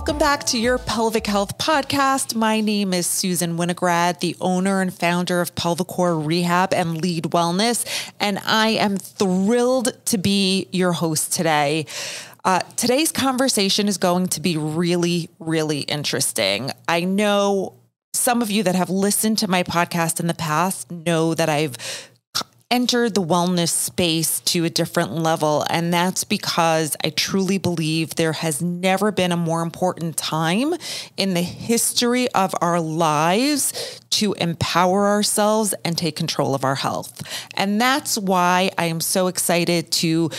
Welcome back to your Pelvic Health Podcast. My name is Susan Winograd, the owner and founder of Pelvicore Rehab and Lead Wellness, and I am thrilled to be your host today. Today's conversation is going to be really, really interesting. I know some of you that have listened to my podcast in the past know that I've entered the wellness space to a different level. And that's because I truly believe there has never been a more important time in the history of our lives to empower ourselves and take control of our health. And that's why I am so excited to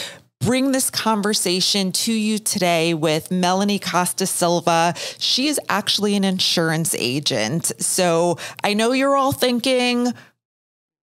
bring this conversation to you today with Melanie Costa Silva. She is actually an insurance agent. So I know you're all thinking,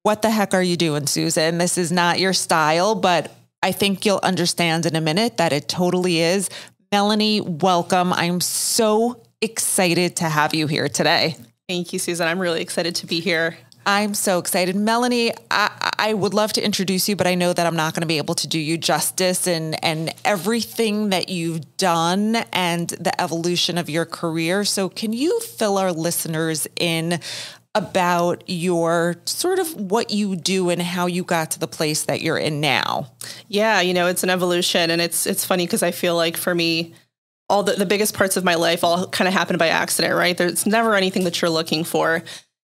what the heck are you doing, Susan? This is not your style, but I think you'll understand in a minute that it totally is. Melanie, welcome. I'm so excited to have you here today. Thank you, Susan. I'm really excited to be here. I'm so excited. Melanie, I would love to introduce you, but I know that I'm not going to be able to do you justice and everything that you've done and the evolution of your career. So can you fill our listeners in about your sort of what you do and how you got to the place that you're in now? Yeah, it's an evolution, and it's funny because I feel like for me, all the biggest parts of my life all kind of happened by accident, right? There's never anything that you're looking for.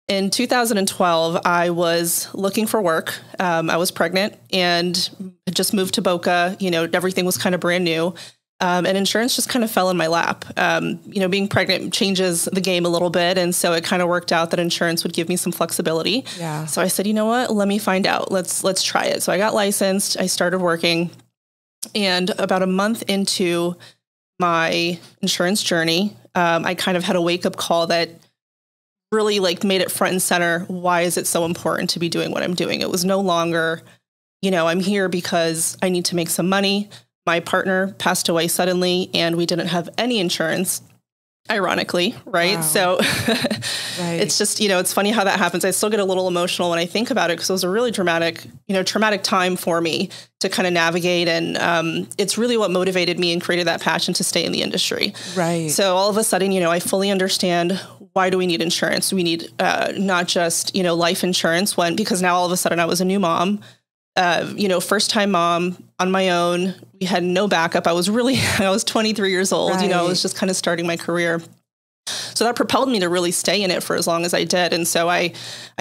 In 2012, I was looking for work. I was pregnant and had just moved to Boca. Everything was kind of brand new. And insurance just kind of fell in my lap. Being pregnant changes the game a little bit. And so it kind of worked out that insurance would give me some flexibility. Yeah. So I said, you know what, let me find out. Let's try it. So I got licensed. I started working. And about a month into my insurance journey, I kind of had a wake-up call that really made it front and center. Why is it so important to be doing what I'm doing? It was no longer, I'm here because I need to make some money. My partner passed away suddenly and we didn't have any insurance, ironically, right? Wow. So right. It's just, it's funny how that happens. I still get a little emotional when I think about it because it was a really traumatic time for me to kind of navigate. And it's really what motivated me and created that passion to stay in the industry. Right. So all of a sudden, I fully understand, why do we need insurance? We need not just, life insurance because now all of a sudden I was a new mom. First time mom on my own. We had no backup. I was 23 years old, right. I was just kind of starting my career. So that propelled me to really stay in it for as long as I did. And so I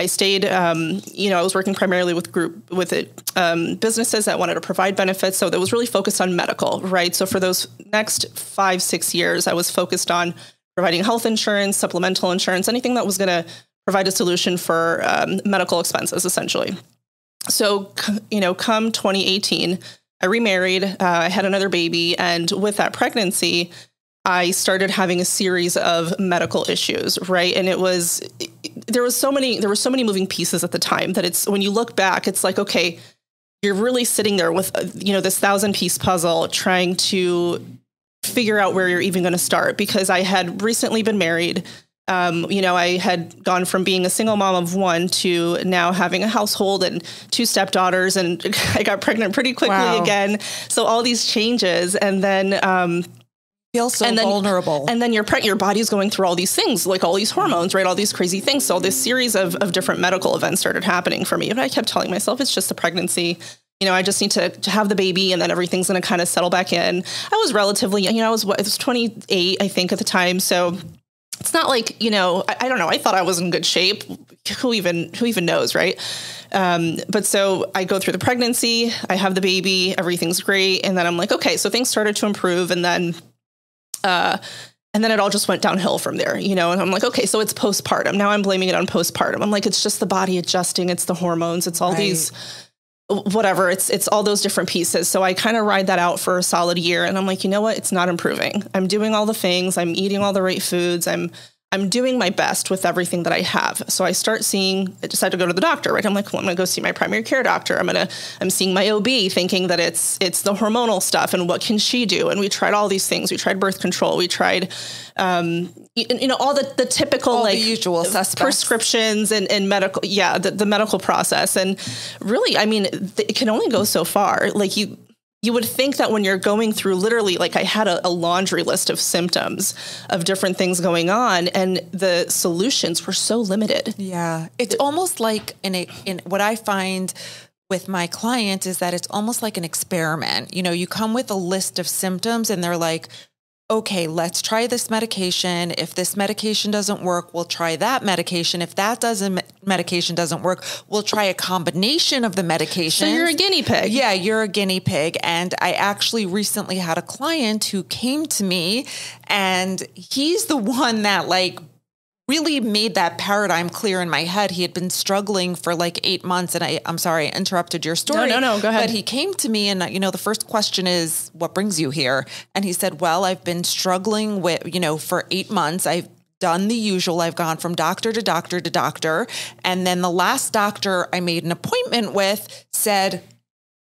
stayed, I was working primarily with businesses that wanted to provide benefits. So that was really focused on medical, right? So for those next 5-6 years, I was focused on providing health insurance, supplemental insurance, anything that was going to provide a solution for medical expenses, essentially. So, come 2018, I remarried, I had another baby, and with that pregnancy, I started having a series of medical issues, right? And there were so many moving pieces at the time that when you look back, it's like, okay, you're really sitting there with, this 1,000-piece puzzle trying to figure out where you're even going to start, because I had recently been married. I had gone from being a single mom of one to now having a household and 2 stepdaughters, and I got pregnant pretty quickly again. So all these changes, and then feel so vulnerable. And then your body's going through all these things, like all these hormones, right? All these crazy things. So this series of different medical events started happening for me. But I kept telling myself, it's just a pregnancy. I just need to have the baby and then everything's going to kind of settle back in. I was relatively, I was 28, I think, at the time. So it's not like, I don't know. I thought I was in good shape. Who even knows, right? But so I go through the pregnancy, I have the baby, everything's great. And then I'm like, okay, so things started to improve. And then it all just went downhill from there, and I'm like, okay, so it's postpartum. Now I'm blaming it on postpartum. I'm like, it's just the body adjusting. It's the hormones. It's all these, whatever. It's all those different pieces. So I kind of ride that out for a solid year. And I'm like, you know what? It's not improving. I'm doing all the things. I'm eating all the right foods. I'm doing my best with everything that I have. So I decide to go to the doctor, right? I'm like, well, I'm going to go see my primary care doctor. I'm seeing my OB thinking that it's the hormonal stuff and what can she do? And we tried all these things. We tried birth control. We tried, all the typical, all the usual suspects. Prescriptions and medical. Yeah. The medical process. And really, it can only go so far. you would think that when you're going through literally, like I had a laundry list of symptoms of different things going on, and the solutions were so limited. Yeah. It's almost like in what I find with my client is that it's almost like an experiment. You know, you come with a list of symptoms and they're like, okay, let's try this medication. If this medication doesn't work, we'll try that medication. If medication doesn't work, we'll try a combination of the medication. So you're a guinea pig. Yeah, you're a guinea pig. And I actually recently had a client who came to me, and he's the one that like really made that paradigm clear in my head. He had been struggling for like 8 months, and I'm sorry, I interrupted your story. No, go ahead. But he came to me, and the first question is, what brings you here? And he said, well, I've been struggling with, for 8 months. I've done the usual. I've gone from doctor to doctor to doctor. And then the last doctor I made an appointment with said,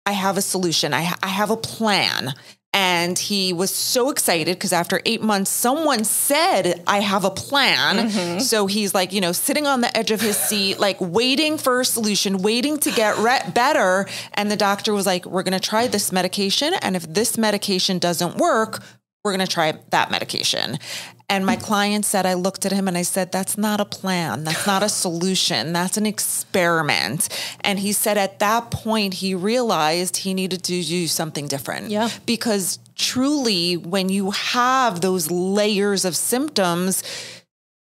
I have a solution. I have a plan. And he was so excited because after 8 months, someone said, I have a plan. Mm-hmm. So he's like, sitting on the edge of his seat, like waiting for a solution, waiting to get better. And the doctor was like, we're going to try this medication. And if this medication doesn't work, we're going to try that medication. And my client said, I looked at him and I said, that's not a plan. That's not a solution. That's an experiment. And he said at that point, he realized he needed to do something different. Yeah. Because truly, when you have those layers of symptoms,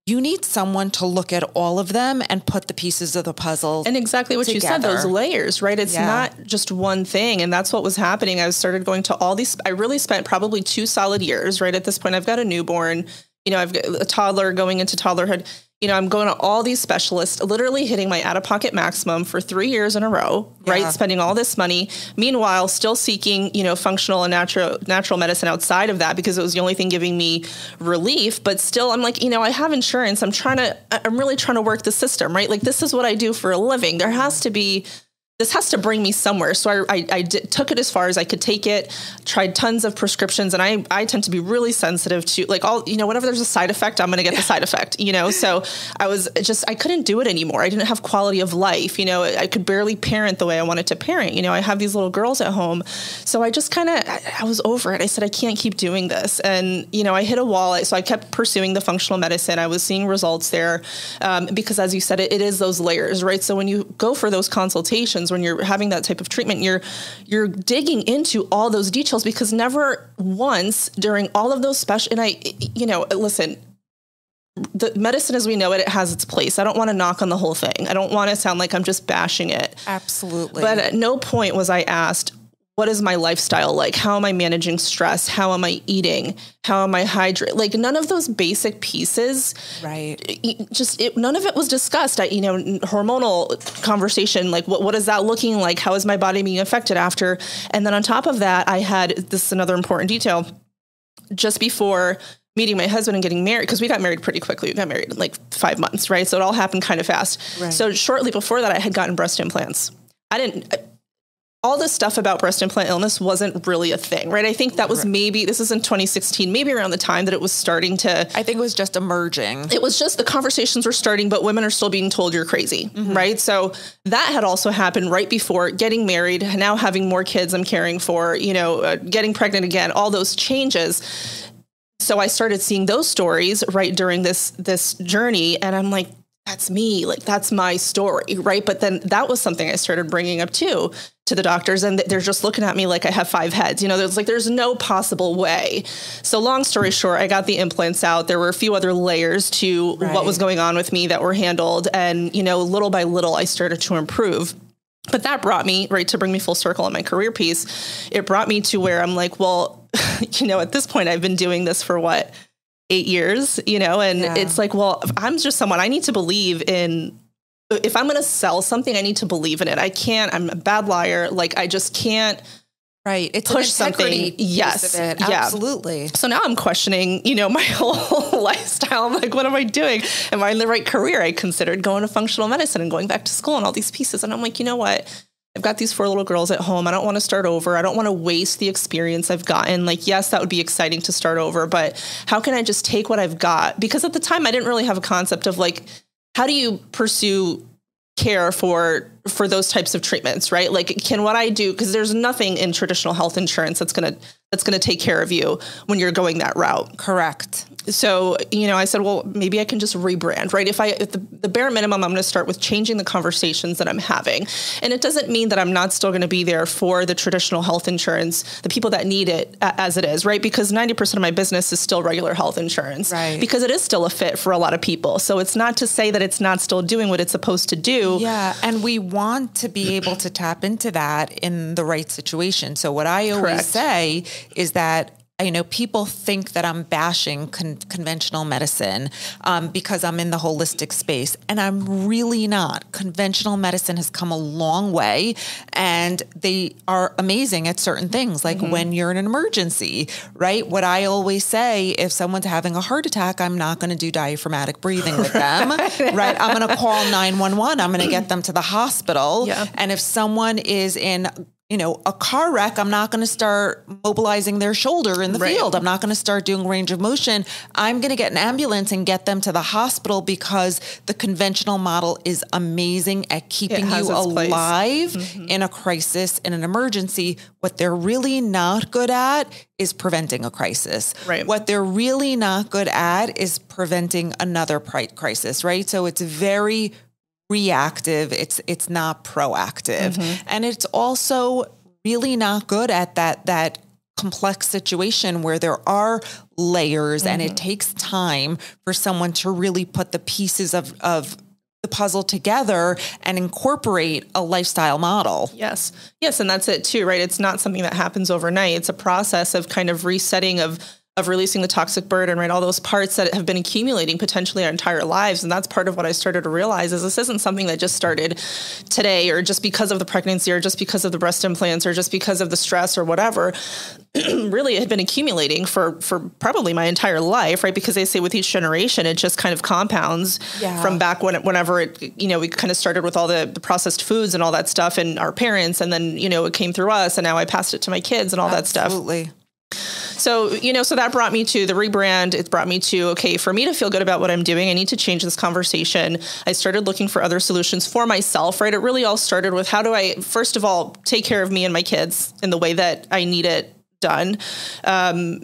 you need someone to look at all of them and put the pieces of the puzzle And exactly what together. You said, those layers, right? It's not just one thing. And that's what was happening. I started going to all these, I really spent probably 2 solid years, right? At this point, I've got a newborn, I've got a toddler going into toddlerhood. I'm going to all these specialists, literally hitting my out-of-pocket maximum for 3 years in a row, right? Spending all this money. Meanwhile, still seeking, functional and natural medicine outside of that because it was the only thing giving me relief. But still, I'm like, I have insurance. I'm really trying to work the system, right? Like, this is what I do for a living. This has to bring me somewhere. So I took it as far as I could take it, tried tons of prescriptions. And I tend to be really sensitive to like whenever there's a side effect, I'm going to get the side effect, so I couldn't do it anymore. I didn't have quality of life. I could barely parent the way I wanted to parent. I have these little girls at home. So I just I was over it. I said, I can't keep doing this. And, I hit a wall. So I kept pursuing the functional medicine. I was seeing results there because as you said, it is those layers, right? So when you go for those consultations, when you're having that type of treatment, you're digging into all those details because never once during all of those listen, the medicine as we know it has its place. I don't want to knock on the whole thing. I don't want to sound like I'm just bashing it. Absolutely. But at no point was I asked, what is my lifestyle like? How am I managing stress? How am I eating? How am I hydrating? Like none of those basic pieces, right? None of it was discussed. Hormonal conversation, like what is that looking like? How is my body being affected after? And then on top of that, I had this is another important detail. Just before meeting my husband and getting married, because we got married pretty quickly. We got married in like 5 months, right? So it all happened kind of fast. Right. So shortly before that, I had gotten breast implants. All this stuff about breast implant illness wasn't really a thing, right? I think that was this is in 2016, maybe around the time that it was starting to... I think it was just emerging. It was just the conversations were starting, but women are still being told you're crazy, right? So that had also happened right before getting married, now having more kids I'm caring for, getting pregnant again, all those changes. So I started seeing those stories right during this journey, and I'm like, that's me, like that's my story, right? But then that was something I started bringing up too to the doctors, and they're just looking at me like I have 5 heads. There's no possible way. So long story short, I got the implants out. There were a few other layers to what was going on with me that were handled, and little by little, I started to improve. But that brought me right to bring me full circle on my career piece. It brought me to where I'm like, well, at this point, I've been doing this for 8 years, it's like, well, I'm just someone I need to believe in. If I'm going to sell something, I need to believe in it. I'm a bad liar. Like I just can't it's push something. Yes. Absolutely. So now I'm questioning, my whole lifestyle. I'm like, what am I doing? Am I in the right career? I considered going to functional medicine and going back to school and all these pieces. And I'm like, you know what? I've got these 4 little girls at home. I don't want to start over. I don't want to waste the experience I've gotten. Like, yes, that would be exciting to start over, but how can I just take what I've got? Because at the time I didn't really have a concept of like, how do you pursue care for those types of treatments, right? Like, can what I do, because there's nothing in traditional health insurance that's going to take care of you when you're going that route. Correct. So, I said, well, maybe I can just rebrand, right? If the bare minimum, I'm going to start with changing the conversations that I'm having. And it doesn't mean that I'm not still going to be there for the traditional health insurance, the people that need it as it is, right? Because 90% of my business is still regular health insurance, right? Because it is still a fit for a lot of people. So it's not to say that it's not still doing what it's supposed to do. Yeah. And we want to be able to tap into that in the right situation. So what I always say is that, people think that I'm bashing conventional medicine because I'm in the holistic space, and I'm really not. Conventional medicine has come a long way, and they are amazing at certain things, like when you're in an emergency, right? What I always say, if someone's having a heart attack, I'm not going to do diaphragmatic breathing with them, right? I'm going to call 911. I'm going to get them to the hospital. Yeah. And if someone is in a car wreck, I'm not going to start mobilizing their shoulder in the field. I'm not going to start doing range of motion. I'm going to get an ambulance and get them to the hospital, because the conventional model is amazing at keeping you alive in a crisis, in an emergency. What they're really not good at is preventing a crisis. Right. What they're really not good at is preventing another crisis, right? So it's very reactive. It's not proactive. And it's also really not good at that complex situation where there are layers and it takes time for someone to really put the pieces of the puzzle together and incorporate a lifestyle model. Yes. And that's it too, right? It's not something that happens overnight. It's a process of kind of resetting of releasing the toxic burden, right? All those parts that have been accumulating potentially our entire lives. And that's part of what I started to realize is this isn't something that just started today, or just because of the pregnancy, or just because of the breast implants, or just because of the stress or whatever. Really, it had been accumulating for probably my entire life, right? Because they say with each generation, it just kind of compounds from back whenever it, we kind of started with all the processed foods and all that stuff, and our parents, and then, it came through us, and now I passed it to my kids and all that stuff. Absolutely. So, so that brought me to the rebrand. It brought me to, okay, for me to feel good about what I'm doing, I need to change this conversation. I started looking for other solutions for myself, right? It really all started with, how do I, first of all, take care of me and my kids in the way that I need it done.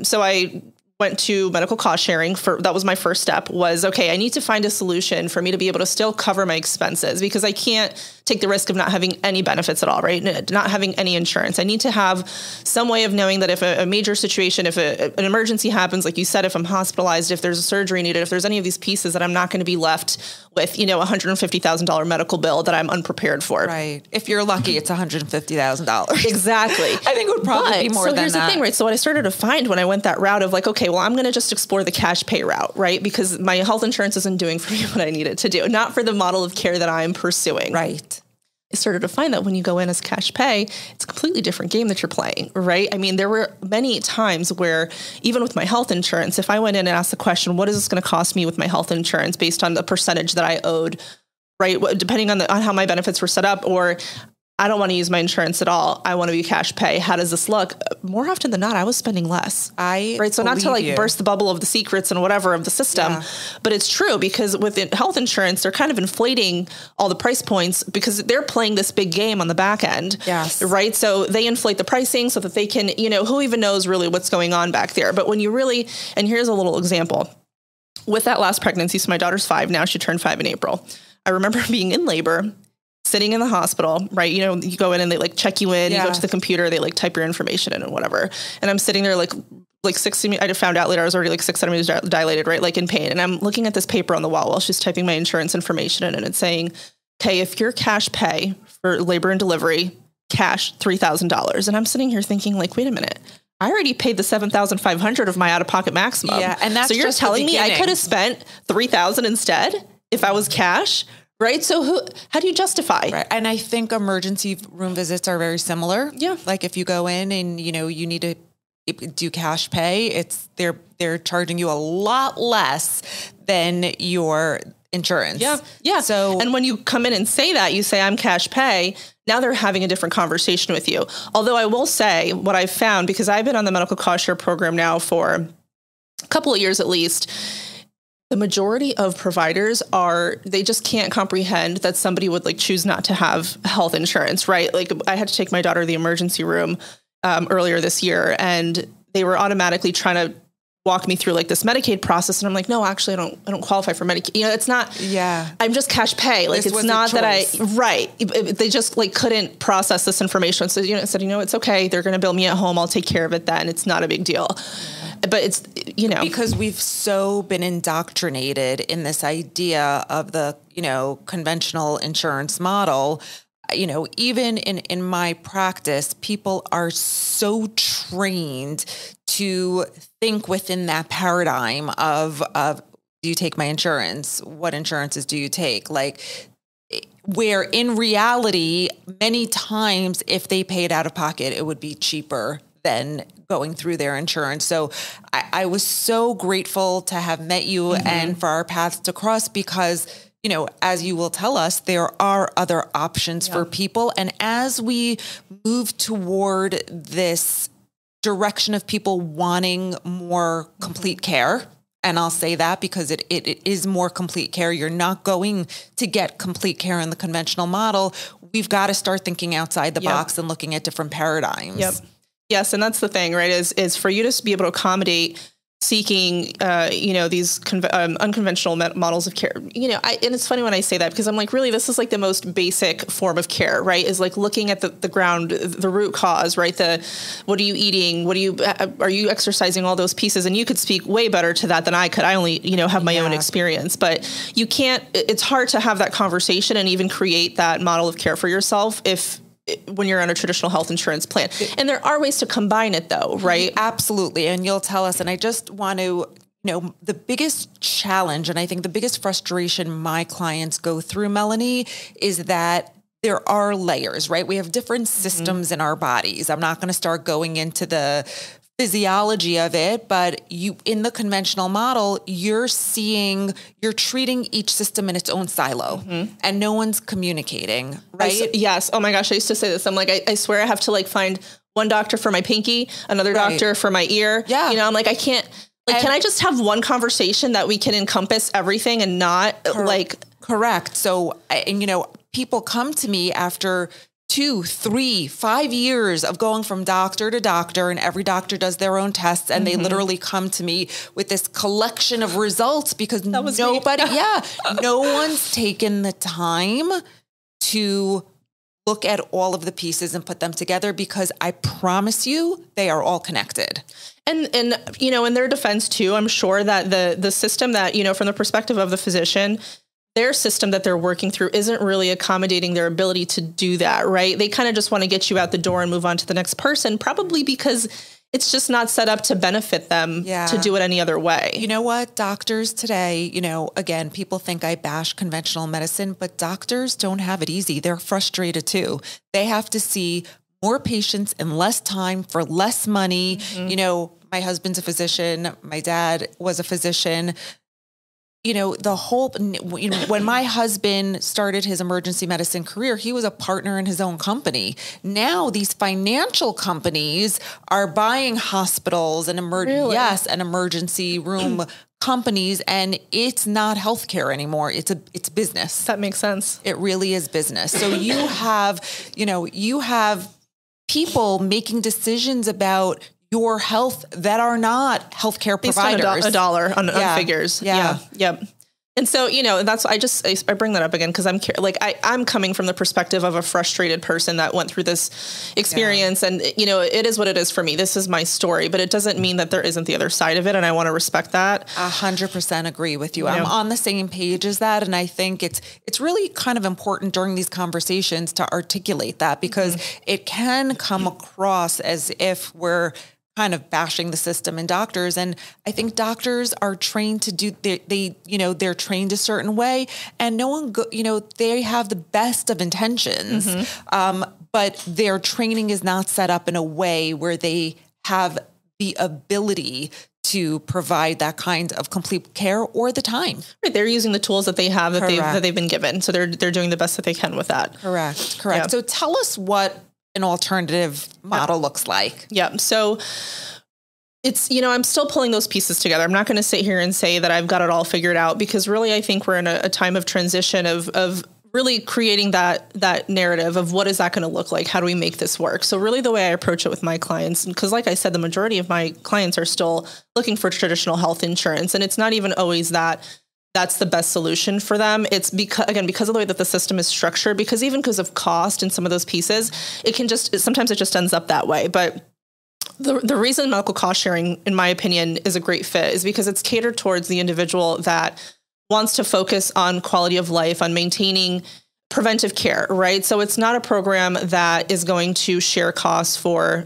So I went to medical cost sharing. That was my first step, was, okay, I need to find a solution for me to be able to still cover my expenses, because I can't take the risk of not having any benefits at all, right? Not having any insurance. I need to have some way of knowing that if a major situation, if an emergency happens, like you said, if I'm hospitalized, if there's a surgery needed, if there's any of these pieces, that I'm not going to be left with, $150,000 medical bill that I'm unprepared for. Right. If you're lucky, it's $150,000. Exactly. I think it would probably be more than that. So here's the thing, right? So what I started to find when I went that route of like, okay, well, I'm going to just explore the cash pay route, right? Because my health insurance isn't doing for me what I need it to do, not for the model of care that I'm pursuing. Right. I started to find that when you go in as cash pay, it's a completely different game that you're playing, right? I mean, there were many times where, even with my health insurance, if I went in and asked the question, what is this going to cost me with my health insurance based on the percentage that I owed, right? Depending on how my benefits were set up, or I don't want to use my insurance at all, I want to be cash pay. How does this look? More often than not, I was spending less. Right. So not to burst the bubble of the secrets and whatever of the system, but it's true, because with health insurance, they're kind of inflating all the price points because they're playing this big game on the back end. Yes. Right. So they inflate the pricing so that they can, who even knows really what's going on back there. But when you really, and here's a little example with that last pregnancy. So my daughter's 5 now. She turned 5 in April. I remember being in labor, sitting in the hospital, right? You go in and they check you in, you go to the computer, they type your information in and whatever. And I'm sitting there like 6, I just found out later I was already 6 centimeters dilated, right? In pain. And I'm looking at this paper on the wall while she's typing my insurance information in, and it's saying, okay, if you're cash pay for labor and delivery, cash $3,000. And I'm sitting here thinking wait a minute. I already paid the $7,500 of my out-of-pocket maximum. Yeah. And that's so you're just telling me I could have spent $3,000 instead if I was cash? Right. So how do you justify? Right. And I think emergency room visits are very similar. Yeah. Like if you go in and, you need to do cash pay, they're charging you a lot less than your insurance. Yeah. Yeah. So, and when you come in and say that, you say I'm cash pay, now they're having a different conversation with you. Although I will say what I've found, because I've been on the medical cost share program now for a couple of years at least, The majority of providers they just can't comprehend that somebody would like choose not to have health insurance, right? Like I had to take my daughter to the emergency room earlier this year, and they were automatically trying to walk me through like this Medicaid process. And I'm like, no, actually I don't qualify for Medicaid. You know, it's not, I'm just cash pay. Like, it's not that they just like couldn't process this information. So, you know, it said, it's okay. They're going to bill me at home. I'll take care of it then. It's not a big deal. But it's, because we've so been indoctrinated in this idea of the, conventional insurance model. Even in my practice, people are so trained to think within that paradigm of do you take my insurance? What insurances do you take? Like, where in reality, many times if they paid out of pocket, it would be cheaper than going through their insurance. So I was so grateful to have met you and for our paths to cross because, as you will tell us, there are other options for people. And as we move toward this direction of people wanting more complete care, and I'll say that because it is more complete care. You're not going to get complete care in the conventional model. We've got to start thinking outside the box and looking at different paradigms. Yep. Yes. And that's the thing, right? Is for you to be able to accommodate seeking, these unconventional models of care. And it's funny when I say that because I'm like, really, this is like the most basic form of care, right? Is like looking at the ground, the root cause, right? What are you eating? Are you exercising, all those pieces? And you could speak way better to that than I could. I only, have my own experience, but it's hard to have that conversation and even create that model of care for yourself when you're on a traditional health insurance plan. And there are ways to combine it though, right? Absolutely. And you'll tell us, and I just want to, the biggest challenge, and I think the biggest frustration my clients go through, Melanie, is that there are layers, right? We have different systems in our bodies. I'm not going to start going into the physiology of it, but in the conventional model, you're treating each system in its own silo and no one's communicating, right? Yes. Oh my gosh. I used to say this. I'm like, I swear I have to like find one doctor for my pinky, another doctor for my ear. Yeah. I'm like, I can't, can I just have one conversation that we can encompass everything and not Correct. So, people come to me after 2, 3, 5 years of going from doctor to doctor, and every doctor does their own tests, and they literally come to me with this collection of results because no one's taken the time to look at all of the pieces and put them together because I promise you they are all connected. And in their defense too, I'm sure that the system that, from the perspective of the physician, their system that they're working through isn't really accommodating their ability to do that, right? They kind of just want to get you out the door and move on to the next person, probably because it's just not set up to benefit them to do it any other way. You know what? Doctors today, again, people think I bash conventional medicine, but doctors don't have it easy. They're frustrated too. They have to see more patients in less time for less money. My husband's a physician. My dad was a physician. When my husband started his emergency medicine career, he was a partner in his own company. Now these financial companies are buying hospitals and emergency room companies, and it's not healthcare anymore. It's business. That makes sense. It really is business. So you have people making decisions about your health that are not healthcare providers. A dollar on figures. Yeah. Yep. And so, that's, I bring that up again because I'm coming from the perspective of a frustrated person that went through this experience and, it is what it is for me. This is my story, but it doesn't mean that there isn't the other side of it. And I want to respect that. 100% agree with you. I'm on the same page as that. And I think it's really kind of important during these conversations to articulate that because it can come across as if we're kind of bashing the system and doctors. And I think doctors are trained to do, they're trained a certain way and they have the best of intentions. But their training is not set up in a way where they have the ability to provide that kind of complete care or the time. Right. They're using the tools that they have that they've been given. So they're doing the best that they can with that. Correct. Yeah. So tell us what an alternative model looks like. Yeah. So It's, I'm still pulling those pieces together. I'm not going to sit here and say that I've got it all figured out, because really, I think we're in a time of transition of really creating that narrative of what is that going to look like? How do we make this work? So really the way I approach it with my clients, because like I said, the majority of my clients are still looking for traditional health insurance. And it's not even always that's the best solution for them. It's because of the way that the system is structured, because even because of cost and some of those pieces, sometimes it just ends up that way. But the reason medical cost sharing, in my opinion, is a great fit is because it's catered towards the individual that wants to focus on quality of life, on maintaining preventive care, right? So it's not a program that is going to share costs for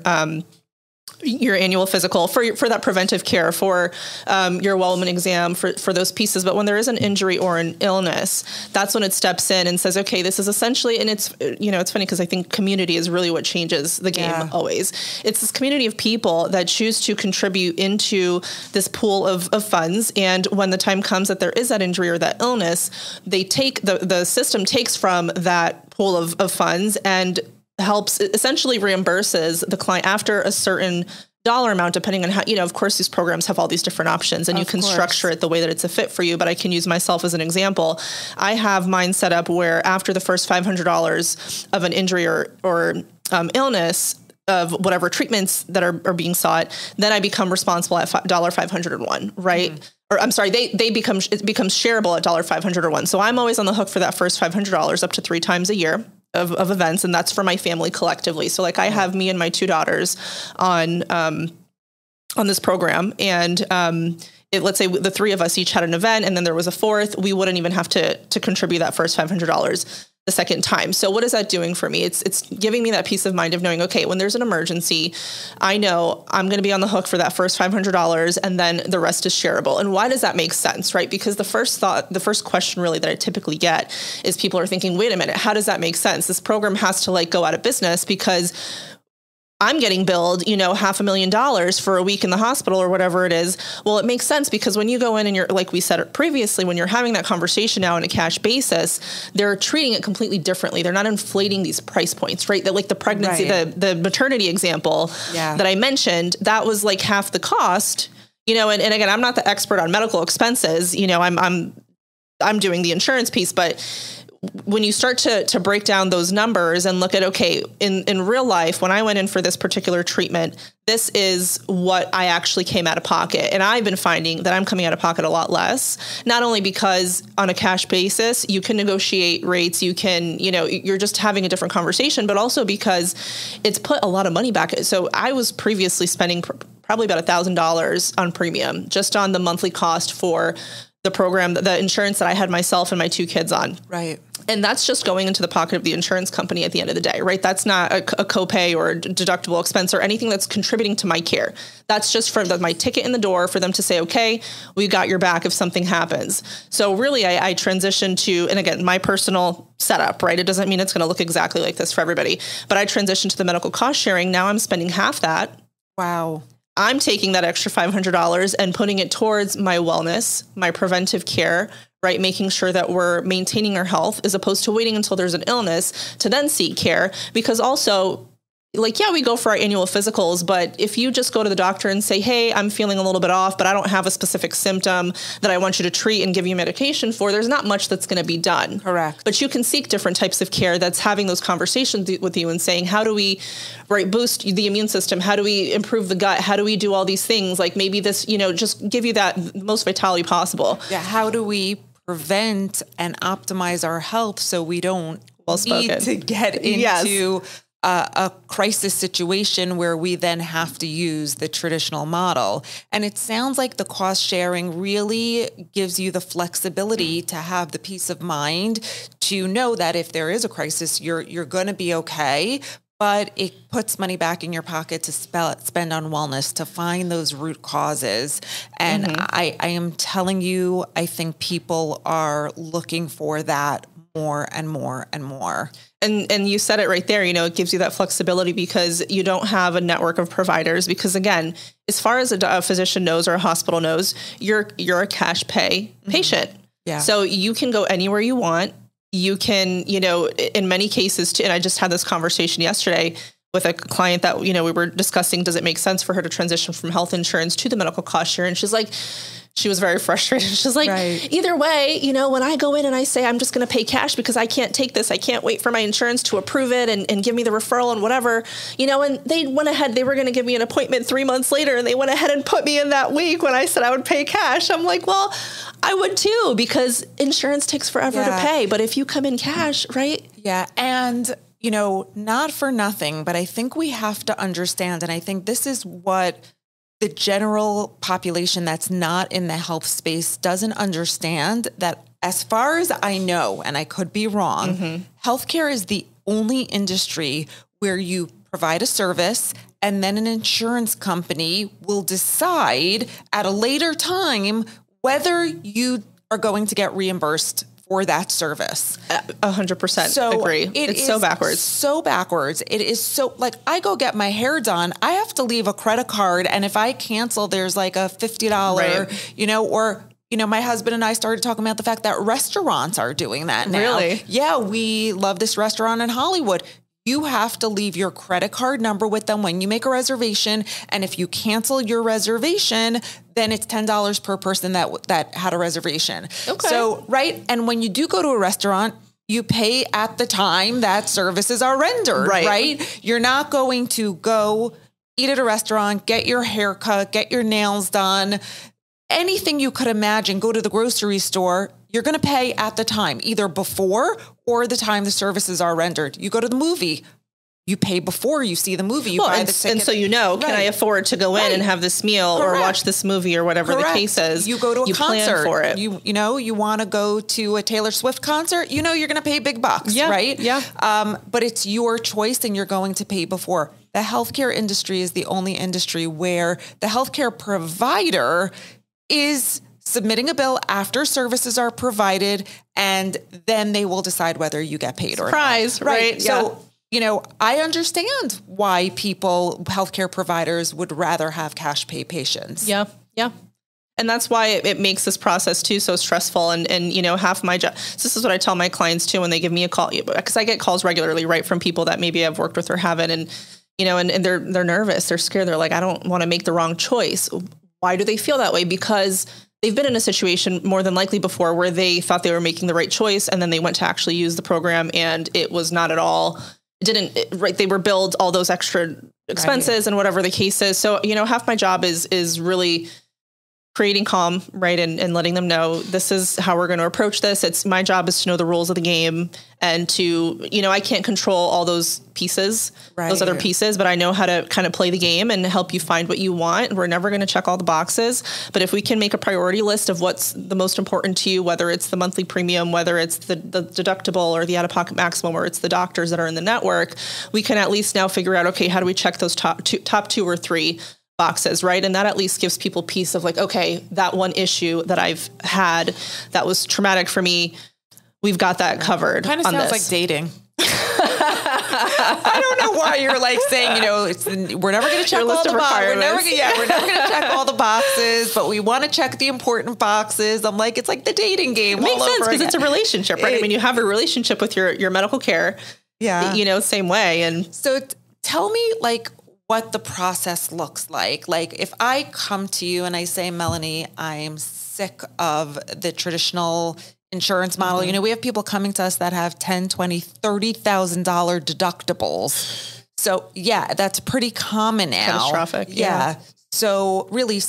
your annual physical, for that preventive care, for your well woman exam, for those pieces. But when there is an injury or an illness, that's when it steps in and says, okay, this is essentially, and it's, it's funny because I think community is really what changes the game always. It's this community of people that choose to contribute into this pool of funds. And when the time comes that there is that injury or that illness, they take, the system takes from that pool of funds and helps, essentially reimburses the client after a certain dollar amount, depending on how, of course, these programs have all these different options and you can structure it the way that it's a fit for you. But I can use myself as an example. I have mine set up where after the first $500 of an injury or illness, of whatever treatments that are being sought, then I become responsible at $501, right? Mm-hmm. Or I'm sorry, it becomes shareable at $501. So I'm always on the hook for that first $500 up to 3 times a year of events. And that's for my family collectively. So like I have me and my 2 daughters on this program, and let's say the 3 of us each had an event and then there was a 4th, we wouldn't even have to contribute that first $500 the second time. So what is that doing for me? It's giving me that peace of mind of knowing, okay, when there's an emergency, I know I'm going to be on the hook for that first $500 and then the rest is shareable. And why does that make sense, right? Because the first question really that I typically get is people are thinking, wait a minute, how does that make sense? This program has to go out of business because I'm getting billed, $500,000 for a week in the hospital or whatever it is. Well, it makes sense because when you go in and you're, like we said previously, when you're having that conversation now on a cash basis, they're treating it completely differently. They're not inflating these price points, right? That like the pregnancy, the maternity example that I mentioned, that was like half the cost, and again, I'm not the expert on medical expenses, I'm doing the insurance piece, but when you start to break down those numbers and look at, okay, in real life, when I went in for this particular treatment, this is what I actually came out of pocket. And I've been finding that I'm coming out of pocket a lot less, not only because on a cash basis, you can negotiate rates, you can, you're just having a different conversation, but also because it's put a lot of money back. So I was previously spending probably about $1,000 on premium, just on the monthly cost for the program, the insurance that I had myself and my 2 kids on. Right. And that's just going into the pocket of the insurance company at the end of the day, right? That's not a copay or a deductible expense or anything that's contributing to my care. That's just for my ticket in the door for them to say, okay, we got your back if something happens. So really I transitioned to, and again, my personal setup, right? It doesn't mean it's going to look exactly like this for everybody, but I transitioned to the medical cost sharing. Now I'm spending half that. Wow. I'm taking that extra $500 and putting it towards my wellness, my preventive care, right? Making sure that we're maintaining our health as opposed to waiting until there's an illness to then seek care. Because also, we go for our annual physicals, but if you just go to the doctor and say, hey, I'm feeling a little bit off, but I don't have a specific symptom that I want you to treat and give you medication for, there's not much that's going to be done. Correct. But you can seek different types of care that's having those conversations with you and saying, how do we boost the immune system? How do we improve the gut? How do we do all these things? Like maybe this, just give you that most vitality possible. Yeah. How do we prevent and optimize our health so we don't need to get into a crisis situation where we then have to use the traditional model. And it sounds like the cost sharing really gives you the flexibility to have the peace of mind to know that if there is a crisis, you're going to be okay. But it puts money back in your pocket to spend on wellness, to find those root causes. And I am telling you, I think people are looking for that more and more and more. And you said it right there, it gives you that flexibility because you don't have a network of providers. Because again, as far as a physician knows or a hospital knows, you're a cash pay patient. Yeah. So you can go anywhere you want. You can, in many cases too, and I just had this conversation yesterday with a client that, we were discussing, does it make sense for her to transition from health insurance to the medical cost share? And she's like, she was very frustrated. She's like, either way, when I go in and I say, I'm just going to pay cash because I can't take this, I can't wait for my insurance to approve it and give me the referral and whatever, and they went ahead, they were going to give me an appointment 3 months later, and they went ahead and put me in that week when I said I would pay cash. I'm like, well, I would too, because insurance takes forever to pay. But if you come in cash, right? Yeah. And, not for nothing, but I think we have to understand, and I think this is what the general population that's not in the health space doesn't understand, that as far as I know, and I could be wrong, healthcare is the only industry where you provide a service and then an insurance company will decide at a later time whether you are going to get reimbursed for that service. 100% agree. It's so backwards. So backwards. It is so, like, I go get my hair done, I have to leave a credit card, and if I cancel, there's like a $50, or my husband and I started talking about the fact that restaurants are doing that now. Really? Yeah, we love this restaurant in Hollywood. You have to leave your credit card number with them when you make a reservation. And if you cancel your reservation, then it's $10 per person that had a reservation. Okay. So, right. And when you do go to a restaurant, you pay at the time that services are rendered, right? You're not going to go eat at a restaurant, get your hair cut, get your nails done, anything you could imagine, go to the grocery store. You're going to pay at the time, either before or the time the services are rendered. You go to the movie, you pay before you see the movie. You buy the ticket. And so can I afford to go in and have this meal or watch this movie or whatever the case is? You go to a concert. Plan for it. You want to go to a Taylor Swift concert. You're going to pay big bucks, right? Yeah. But it's your choice, and you're going to pay before. The healthcare industry is the only industry where the healthcare provider is submitting a bill after services are provided, and then they will decide whether you get paid or not. Surprise, right? So, I understand why healthcare providers would rather have cash pay patients. Yeah. Yeah. And that's why it makes this process too so stressful. And half my job, so this is what I tell my clients too when they give me a call, because I get calls regularly, right, from people that maybe I've worked with or haven't, and they're nervous, they're scared, they're like, I don't want to make the wrong choice. Why do they feel that way? Because they've been in a situation more than likely before where they thought they were making the right choice, and then they went to actually use the program, and it was not at all. They were billed all those extra expenses and whatever the case is. So, half my job is really creating calm, right? And letting them know this is how we're going to approach this. My job is to know the rules of the game, and to, I can't control all those pieces, those other pieces, but I know how to kind of play the game and help you find what you want. We're never going to check all the boxes, but if we can make a priority list of what's the most important to you, whether it's the monthly premium, whether it's the deductible or the out-of-pocket maximum, or it's the doctors that are in the network, we can at least now figure out, okay, how do we check those top two or three boxes, right? And that at least gives people peace of like, okay, that one issue that I've had that was traumatic for me, we've got that covered. Kind of sounds like dating. I don't know why you're like saying, we're never going to check all the boxes. We're never going to check all the boxes, but we want to check the important boxes. I'm like, it's like the dating game. It makes sense because it's a relationship, right? I mean, you have a relationship with your medical care, same way. And so tell me, like, what the process looks like. Like, if I come to you and I say, Melanie, I'm sick of the traditional insurance model. Mm-hmm. We have people coming to us that have $10,000, $20,000, $30,000 deductibles. So yeah, that's pretty common now. Catastrophic. Yeah. So really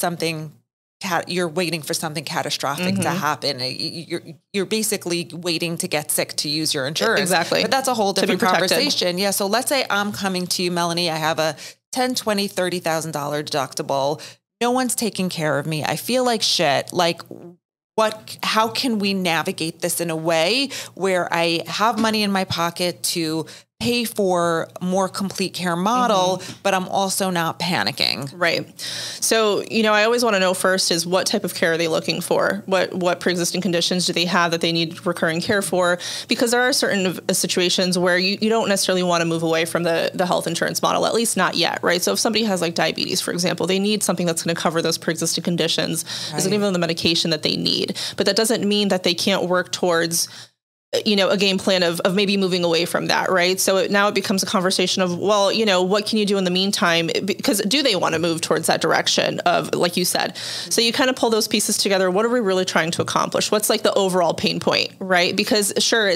you're waiting for something catastrophic to happen. You're basically waiting to get sick to use your insurance. Exactly. But that's a whole different conversation. Yeah. So let's say I'm coming to you, Melanie, I have a $10,000, $20,000, $30,000 deductible. No one's taking care of me. I feel like shit. Like, how can we navigate this in a way where I have money in my pocket to pay for a more complete care model, but I'm also not panicking? Right. So, I always want to know first is what type of care are they looking for? What pre-existing conditions do they have that they need recurring care for? Because there are certain situations where you don't necessarily want to move away from the health insurance model, at least not yet, right? So if somebody has like diabetes, for example, they need something that's going to cover those pre-existing conditions. It's going to give them the medication that they need. But that doesn't mean that they can't work towards a game plan of maybe moving away from that. Right. So now it becomes a conversation of, well, what can you do in the meantime? Because do they want to move towards that direction of, like you said, so you kind of pull those pieces together. What are we really trying to accomplish? What's like the overall pain point? Right. Because sure,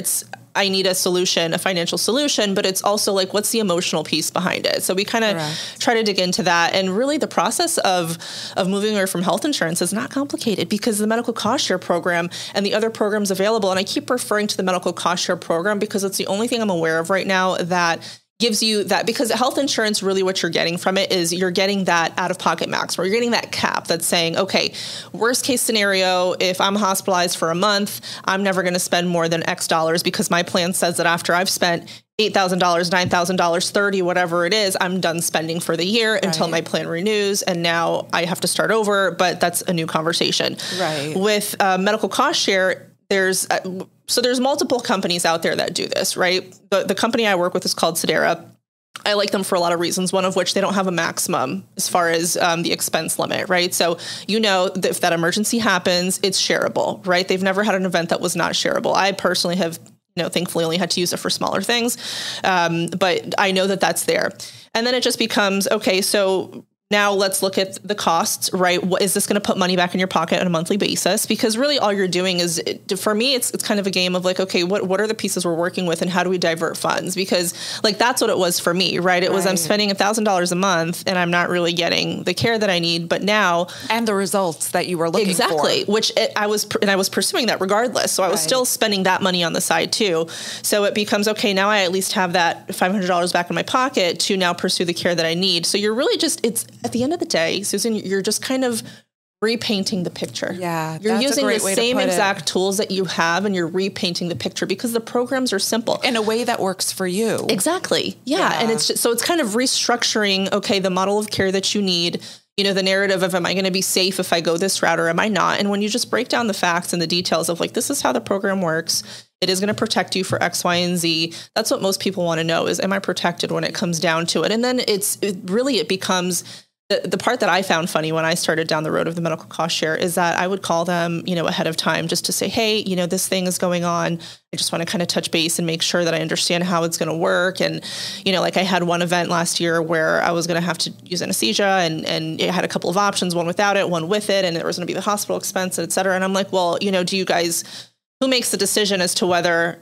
I need a solution, a financial solution, but it's also like, what's the emotional piece behind it? So we kind of try to dig into that. And really the process of moving away from health insurance is not complicated, because the medical cost share program and the other programs available, and I keep referring to the medical cost share program because it's the only thing I'm aware of right now that gives you that, because health insurance, really what you're getting from it is you're getting that out-of-pocket maximum. You're getting that cap that's saying, okay, worst case scenario, if I'm hospitalized for a month, I'm never going to spend more than X dollars, because my plan says that after I've spent $8,000, $9,000, $30,000, whatever it is, I'm done spending for the year until my plan renews. And now I have to start over, but that's a new conversation. Right. With medical cost share, there's multiple companies out there that do this, right? The company I work with is called Sedera. I like them for a lot of reasons, one of which they don't have a maximum as far as the expense limit, right? So, if that emergency happens, it's shareable, right? They've never had an event that was not shareable. I personally have, thankfully only had to use it for smaller things. But I know that that's there. And then it just becomes, okay, so now let's look at the costs, right? What is this going to put money back in your pocket on a monthly basis? Because really all you're doing is, for me, it's kind of a game of like, okay, what are the pieces we're working with and how do we divert funds? Because like, that's what it was for me, right? It was, I'm spending $1,000 a month and I'm not really getting the care that I need, but now. And the results that you were looking for. Exactly. Which I was pursuing that regardless. So I was still spending that money on the side too. So it becomes, okay, now I at least have that $500 back in my pocket to now pursue the care that I need. So you're really just, at the end of the day, Susan, you're just kind of repainting the picture. Yeah. You're using the same exact tools that you have and you're repainting the picture because the programs are simple. In a way that works for you. Exactly. Yeah. And it's just, so it's kind of restructuring, okay, the model of care that you need, the narrative of, am I going to be safe if I go this route or am I not? And when you just break down the facts and the details of like, this is how the program works. It is going to protect you for X, Y, and Z. That's what most people want to know is, am I protected when it comes down to it? And then it becomes the part that I found funny when I started down the road of the medical cost share is that I would call them, ahead of time just to say, hey, this thing is going on. I just want to kind of touch base and make sure that I understand how it's going to work. And, like I had one event last year where I was going to have to use anesthesia and it had a couple of options, one without it, one with it. And there was going to be the hospital expense, et cetera. And I'm like, well, do you guys, who makes the decision as to whether,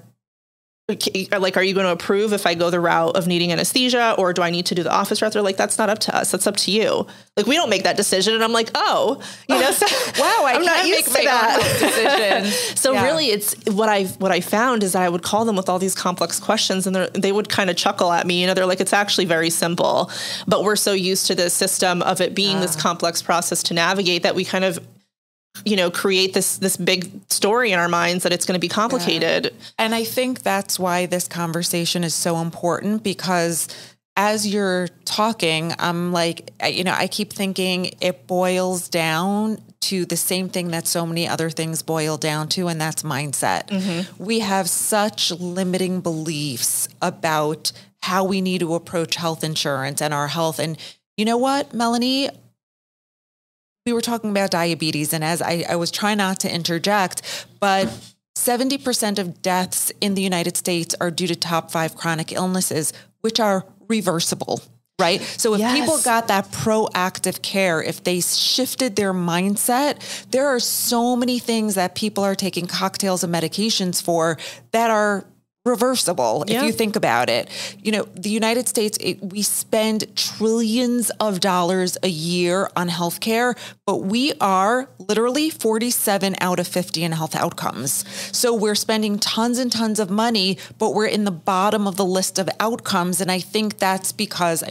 like, are you going to approve if I go the route of needing anesthesia or do I need to do the office route? They're like, that's not up to us. That's up to you. Like, we don't make that decision. And I'm like, oh, so, wow, I'm not used to that decision. So really it's what I found is that I would call them with all these complex questions and they would kind of chuckle at me. They're like, it's actually very simple, but we're so used to this system of it being this complex process to navigate that we kind of create this big story in our minds that it's going to be complicated. Yeah. And I think that's why this conversation is so important, because as you're talking, I'm like, I keep thinking it boils down to the same thing that so many other things boil down to, and that's mindset. Mm-hmm. We have such limiting beliefs about how we need to approach health insurance and our health. And you know what, Melanie? We were talking about diabetes, and as I was trying not to interject, but 70% of deaths in the United States are due to top 5 chronic illnesses, which are reversible, right? So if people got that proactive care, if they shifted their mindset, there are so many things that people are taking cocktails and medications for that are reversible. If you think about it, the United States, we spend trillions of dollars a year on healthcare, but we are literally 47 out of 50 in health outcomes. So we're spending tons and tons of money, but we're in the bottom of the list of outcomes. And I think that's because,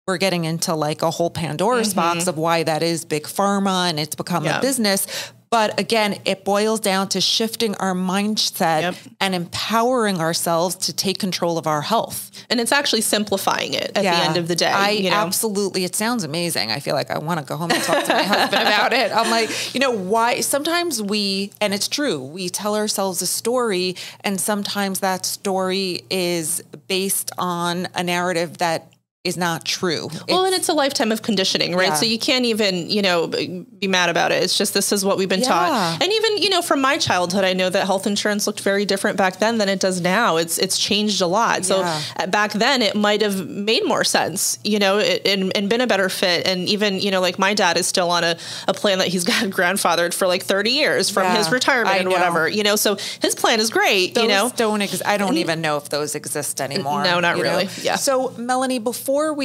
we're getting into like a whole Pandora's box of why that is big pharma and it's become a business. But again, it boils down to shifting our mindset and empowering ourselves to take control of our health. And it's actually simplifying it at the end of the day. Absolutely. It sounds amazing. I feel like I want to go home and talk to my husband about it. I'm like, why? Sometimes and it's true, we tell ourselves a story, and sometimes that story is based on a narrative that is not true. Well, and it's a lifetime of conditioning, right? Yeah. So you can't even, be mad about it. It's just, this is what we've been taught. And even, from my childhood, I know that health insurance looked very different back then than it does now. It's changed a lot. So back then it might have made more sense, and been a better fit. And even, like my dad is still on a plan that he's got grandfathered for like 30 years from his retirement and whatever, so his plan is great, Those don't I don't even know if those exist anymore. No, not really. Yeah. So Melanie, before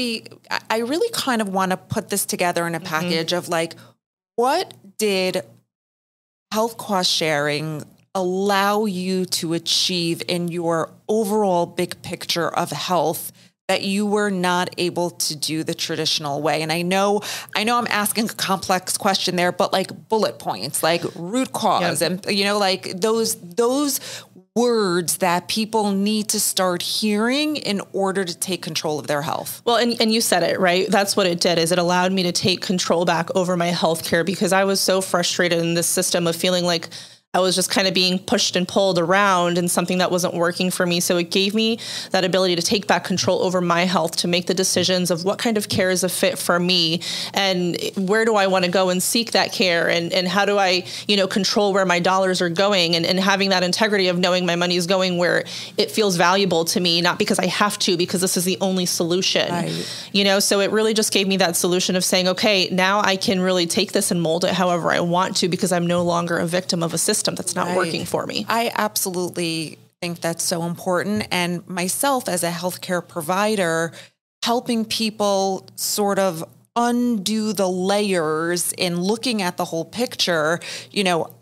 I really kind of want to put this together in a package of like, what did health cost sharing allow you to achieve in your overall big picture of health that you were not able to do the traditional way? And I know I'm asking a complex question there, but like bullet points, like root cause and, like those words that people need to start hearing in order to take control of their health. Well, and you said it, right? That's what it did, is it allowed me to take control back over my healthcare, because I was so frustrated in this system of feeling like I was just kind of being pushed and pulled around in something that wasn't working for me. So it gave me that ability to take back control over my health, to make the decisions of what kind of care is a fit for me, and where do I want to go and seek that care, and how do I, control where my dollars are going, and having that integrity of knowing my money is going where it feels valuable to me, not because I have to, because this is the only solution, right. So it really just gave me that solution of saying, okay, now I can really take this and mold it however I want to, because I'm no longer a victim of a system that's not working for me. I absolutely think that's so important. And myself as a healthcare provider, helping people sort of undo the layers in looking at the whole picture,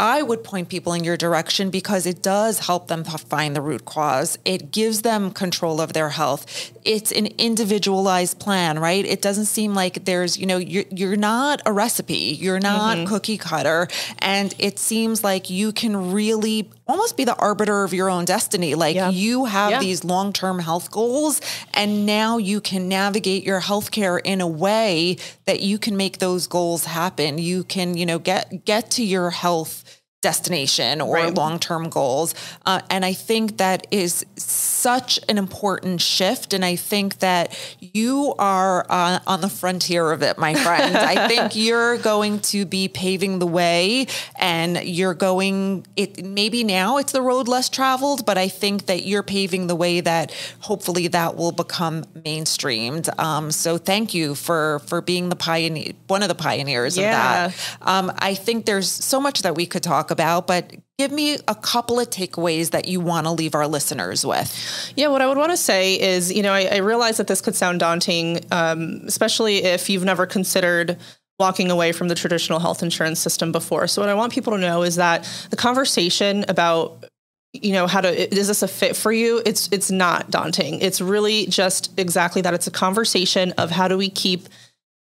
I would point people in your direction because it does help them find the root cause. It gives them control of their health. It's an individualized plan, right? It doesn't seem like there's, you're not a recipe, you're not cookie cutter. And it seems like you can really almost be the arbiter of your own destiny. Like you have these long-term health goals, and now you can navigate your healthcare in a way that you can make those goals happen. You can, get to your health destination or long-term goals. And I think that is such an important shift. And I think that you are on the frontier of it, my friend. I think you're going to be paving the way, and maybe now it's the road less traveled, but I think that you're paving the way that hopefully that will become mainstreamed. So thank you for being the pioneer, one of the pioneers of that. I think there's so much that we could talk about, but give me a couple of takeaways that you want to leave our listeners with. Yeah, what I would want to say is, I realize that this could sound daunting, especially if you've never considered walking away from the traditional health insurance system before. So what I want people to know is that the conversation about, is this a fit for you? It's not daunting. It's really just exactly that. It's a conversation of how do we keep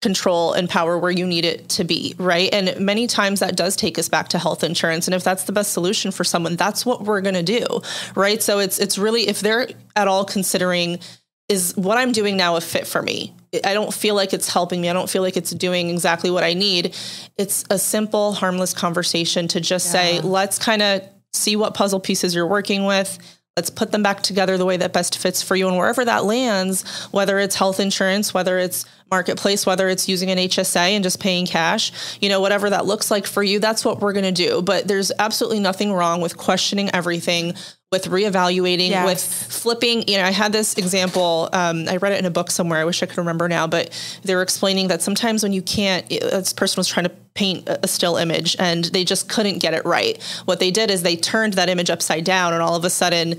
control and power where you need it to be, right? And many times that does take us back to health insurance. And if that's the best solution for someone, that's what we're going to do, right? So it's really, if they're at all considering, is what I'm doing now a fit for me? I don't feel like it's helping me. I don't feel like it's doing exactly what I need. It's a simple, harmless conversation to just say, let's kind of see what puzzle pieces you're working with. Let's put them back together the way that best fits for you. And wherever that lands, whether it's health insurance, whether it's marketplace, whether it's using an HSA and just paying cash, whatever that looks like for you, that's what we're going to do. But there's absolutely nothing wrong with questioning everything, with reevaluating, with flipping. I had this example. I read it in a book somewhere. I wish I could remember now, but they were explaining that sometimes when you can't, this person was trying to paint a still image and they just couldn't get it right. What they did is they turned that image upside down, and all of a sudden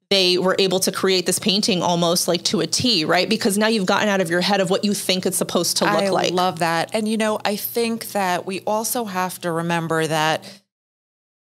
they were able to create this painting almost like to a T, right? Because now you've gotten out of your head of what you think it's supposed to look like. I love that. And, I think that we also have to remember that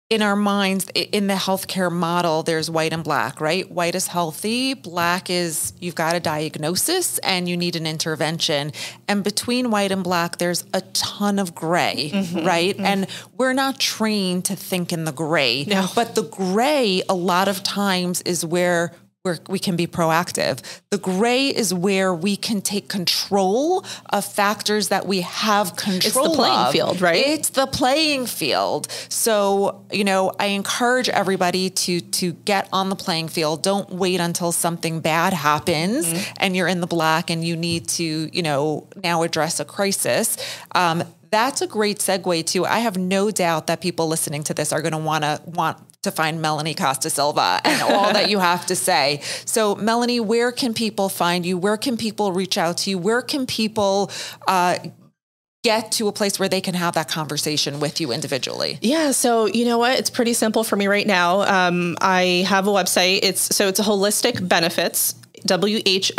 in our minds, in the healthcare model, there's white and black, right? White is healthy. Black is you've got a diagnosis and you need an intervention. And between white and black, there's a ton of gray, right? And we're not trained to think in the gray. No. But the gray, a lot of times, is where where we can be proactive. The gray is where we can take control of factors that we have control of. It's the playing field, right? It's the playing field. So, I encourage everybody to get on the playing field. Don't wait until something bad happens and you're in the black and you need to, now address a crisis. That's a great segue to, I have no doubt that people listening to this are going to want to find Melanie Costa Silva and all that you have to say. So Melanie, where can people find you? Where can people reach out to you? Where can people, get to a place where they can have that conversation with you individually? Yeah. So you know what? It's pretty simple for me right now. I have a website. It's a holistic benefits, WHOLEISTIC.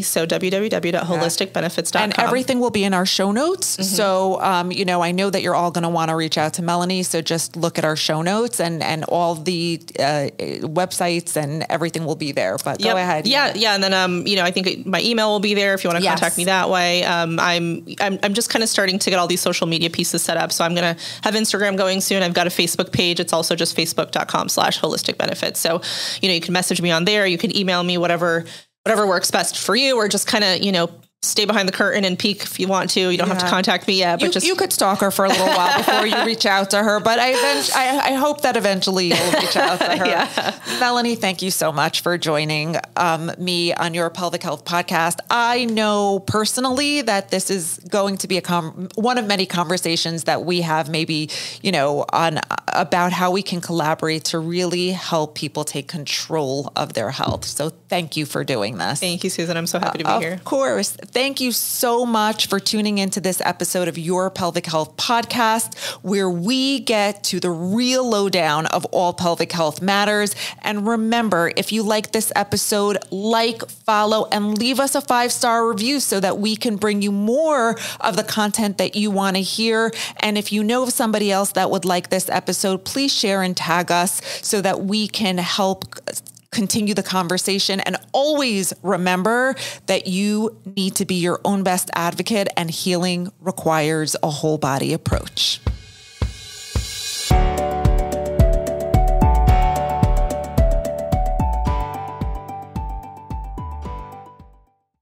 So www.holisticbenefits.com. And everything will be in our show notes. So, I know that you're all going to want to reach out to Melanie. So just look at our show notes and all the websites and everything will be there. But go ahead. Yeah. Yeah. And then, I think my email will be there if you want to contact me that way. I'm just kind of starting to get all these social media pieces set up. So I'm going to have Instagram going soon. I've got a Facebook page. It's also just facebook.com/holisticbenefits. So, you can message me on there. You can email me, whatever works best for you, or just kind of, stay behind the curtain and peek if you want to. You don't have to contact me yet, but you could stalk her for a little while before you reach out to her. But I hope that eventually you'll reach out to her. Melanie, thank you so much for joining me on your pelvic health podcast. I know personally that this is going to be one of many conversations that we have, maybe on about how we can collaborate to really help people take control of their health. So thank you for doing this. Thank you, Susan. I'm so happy to be here. Of course. Thank you so much for tuning into this episode of Your Pelvic Health Podcast, where we get to the real lowdown of all pelvic health matters. And remember, if you like this episode, follow, and leave us a 5-star review so that we can bring you more of the content that you want to hear. And if you know of somebody else that would like this episode, please share and tag us so that we can help continue the conversation. And always remember that you need to be your own best advocate, and healing requires a whole body approach.